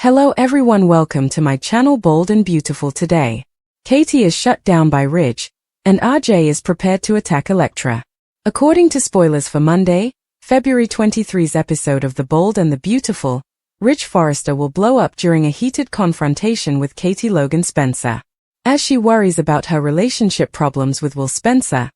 Hello everyone, welcome to my channel Bold and Beautiful. Today, Katie is shut down by Ridge, and RJ is prepared to attack Electra. According to spoilers for Monday, February 23's episode of The Bold and the Beautiful, Ridge Forrester will blow up during a heated confrontation with Katie Logan Spencer. As she worries about her relationship problems with Will Spencer,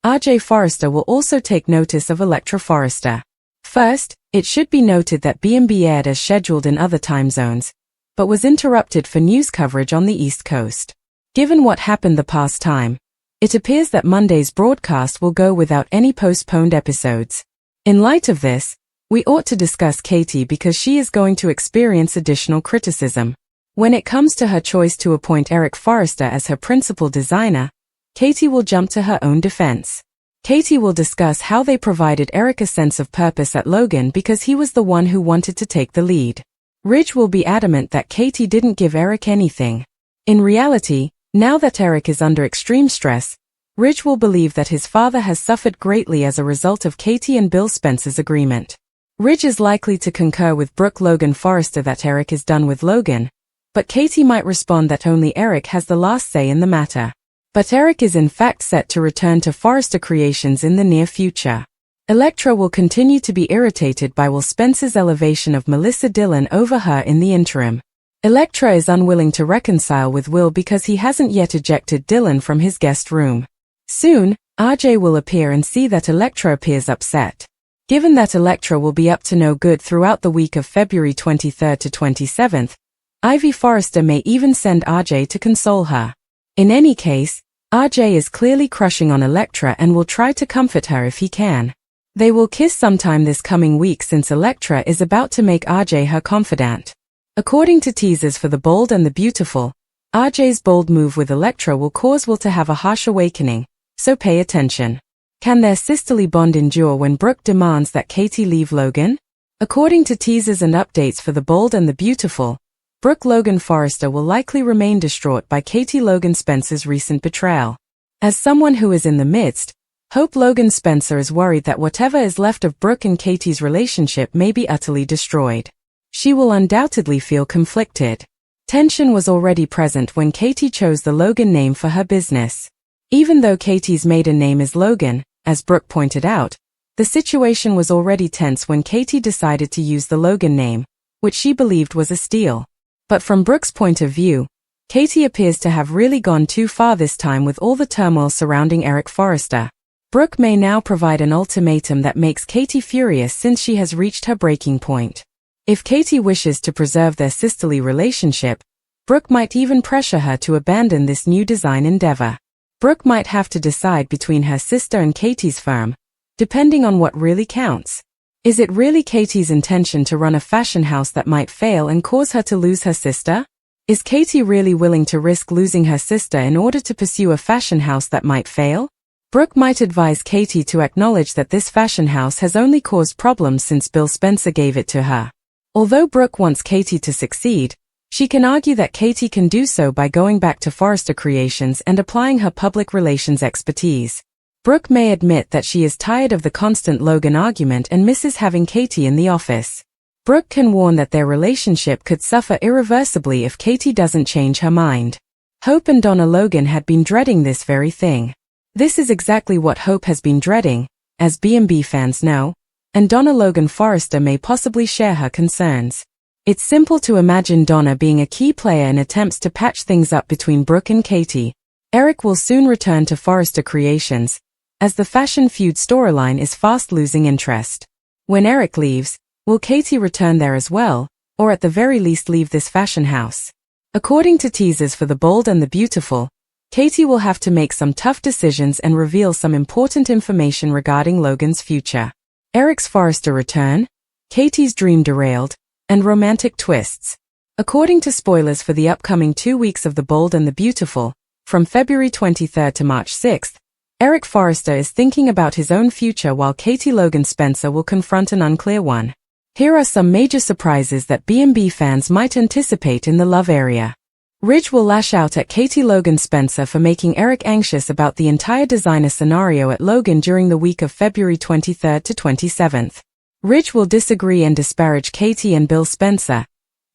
RJ Forrester will also take notice of Electra Forrester. First, it should be noted that BMB aired as scheduled in other time zones, but was interrupted for news coverage on the East Coast. Given what happened the past time, it appears that Monday's broadcast will go without any postponed episodes. In light of this, we ought to discuss Katie because she is going to experience additional criticism. When it comes to her choice to appoint Eric Forrester as her principal designer, Katie will jump to her own defense. Katie will discuss how they provided Eric a sense of purpose at Logan because he was the one who wanted to take the lead. Ridge will be adamant that Katie didn't give Eric anything. In reality, now that Eric is under extreme stress, Ridge will believe that his father has suffered greatly as a result of Katie and Bill Spencer's agreement. Ridge is likely to concur with Brooke Logan Forrester that Eric is done with Logan, but Katie might respond that only Eric has the last say in the matter. But Eric is in fact set to return to Forrester Creations in the near future. Electra will continue to be irritated by Will Spencer's elevation of Melissa Dillon over her in the interim. Electra is unwilling to reconcile with Will because he hasn't yet ejected Dillon from his guest room. Soon, RJ will appear and see that Electra appears upset. Given that Electra will be up to no good throughout the week of February 23rd to 27th, Ivy Forrester may even send RJ to console her. In any case, RJ is clearly crushing on Electra and will try to comfort her if he can. They will kiss sometime this coming week since Electra is about to make RJ her confidant. According to teasers for The Bold and the Beautiful, RJ's bold move with Electra will cause Will to have a harsh awakening, so pay attention. Can their sisterly bond endure when Brooke demands that Katie leave Logan? According to teasers and updates for The Bold and the Beautiful, Brooke Logan Forrester will likely remain distraught by Katie Logan Spencer's recent betrayal. As someone who is in the midst, Hope Logan Spencer is worried that whatever is left of Brooke and Katie's relationship may be utterly destroyed. She will undoubtedly feel conflicted. Tension was already present when Katie chose the Logan name for her business. Even though Katie's maiden name is Logan, as Brooke pointed out, the situation was already tense when Katie decided to use the Logan name, which she believed was a steal. But from Brooke's point of view, Katie appears to have really gone too far this time with all the turmoil surrounding Eric Forrester. Brooke may now provide an ultimatum that makes Katie furious since she has reached her breaking point. If Katie wishes to preserve their sisterly relationship, Brooke might even pressure her to abandon this new design endeavor. Brooke might have to decide between her sister and Katie's firm, depending on what really counts. Is it really Katie's intention to run a fashion house that might fail and cause her to lose her sister? Is Katie really willing to risk losing her sister in order to pursue a fashion house that might fail? Brooke might advise Katie to acknowledge that this fashion house has only caused problems since Bill Spencer gave it to her. Although Brooke wants Katie to succeed, she can argue that Katie can do so by going back to Forrester Creations and applying her public relations expertise. Brooke may admit that she is tired of the constant Logan argument and misses having Katie in the office. Brooke can warn that their relationship could suffer irreversibly if Katie doesn't change her mind. Hope and Donna Logan had been dreading this very thing. This is exactly what Hope has been dreading, as BMB fans know, and Donna Logan Forrester may possibly share her concerns. It's simple to imagine Donna being a key player in attempts to patch things up between Brooke and Katie. Eric will soon return to Forrester Creations, as the fashion feud storyline is fast losing interest. When Eric leaves, will Katie return there as well, or at the very least leave this fashion house? According to teasers for The Bold and the Beautiful, Katie will have to make some tough decisions and reveal some important information regarding Logan's future. Eric's Forrester return, Katie's dream derailed, and romantic twists. According to spoilers for the upcoming 2 weeks of The Bold and the Beautiful, from February 23rd to March 6th, Eric Forrester is thinking about his own future while Katie Logan Spencer will confront an unclear one. Here are some major surprises that BMB fans might anticipate in the love area. Ridge will lash out at Katie Logan Spencer for making Eric anxious about the entire designer scenario at Logan during the week of February 23rd to 27th. Ridge will disagree and disparage Katie and Bill Spencer,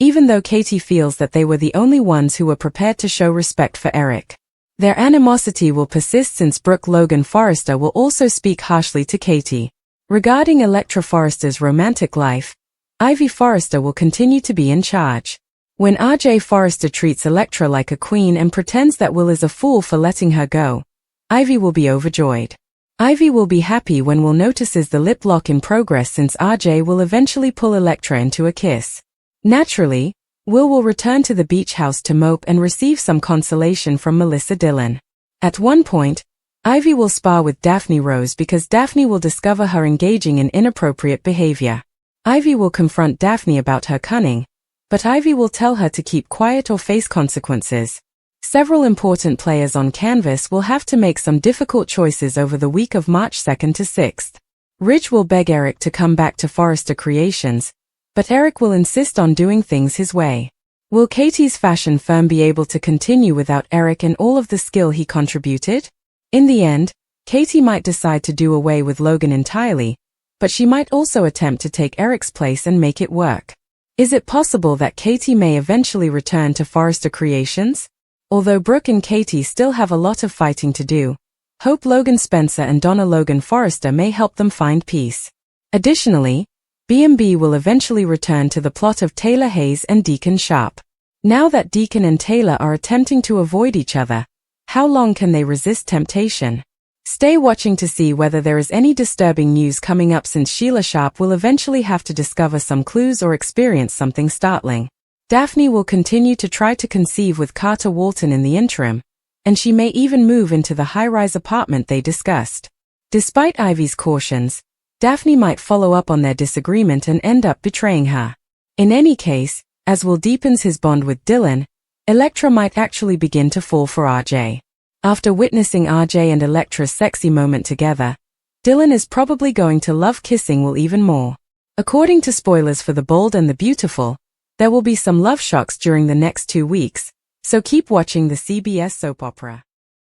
even though Katie feels that they were the only ones who were prepared to show respect for Eric. Their animosity will persist since Brooke Logan Forrester will also speak harshly to Katie. Regarding Electra Forrester's romantic life, Ivy Forrester will continue to be in charge. When RJ Forrester treats Electra like a queen and pretends that Will is a fool for letting her go, Ivy will be overjoyed. Ivy will be happy when Will notices the lip lock in progress since RJ will eventually pull Electra into a kiss. Naturally, Will return to the beach house to mope and receive some consolation from Melissa Dillon. At one point, Ivy will spar with Daphne Rose because Daphne will discover her engaging in inappropriate behavior. Ivy will confront Daphne about her cunning, but Ivy will tell her to keep quiet or face consequences. Several important players on canvas will have to make some difficult choices over the week of March 2nd to 6th. Ridge will beg Eric to come back to Forrester Creations, but Eric will insist on doing things his way. Will Katie's fashion firm be able to continue without Eric and all of the skill he contributed? In the end, Katie might decide to do away with Logan entirely, but she might also attempt to take Eric's place and make it work. Is it possible that Katie may eventually return to Forrester Creations? Although Brooke and Katie still have a lot of fighting to do, Hope Logan Spencer and Donna Logan Forrester may help them find peace. Additionally, B&B will eventually return to the plot of Taylor Hayes and Deacon Sharp. Now that Deacon and Taylor are attempting to avoid each other, how long can they resist temptation? Stay watching to see whether there is any disturbing news coming up since Sheila Sharp will eventually have to discover some clues or experience something startling. Daphne will continue to try to conceive with Carter Walton in the interim, and she may even move into the high-rise apartment they discussed. Despite Ivy's cautions, Daphne might follow up on their disagreement and end up betraying her. In any case, as Will deepens his bond with Dylan, Electra might actually begin to fall for RJ. After witnessing RJ and Electra's sexy moment together, Dylan is probably going to love kissing Will even more. According to spoilers for The Bold and the Beautiful, there will be some love shocks during the next 2 weeks, so keep watching the CBS soap opera.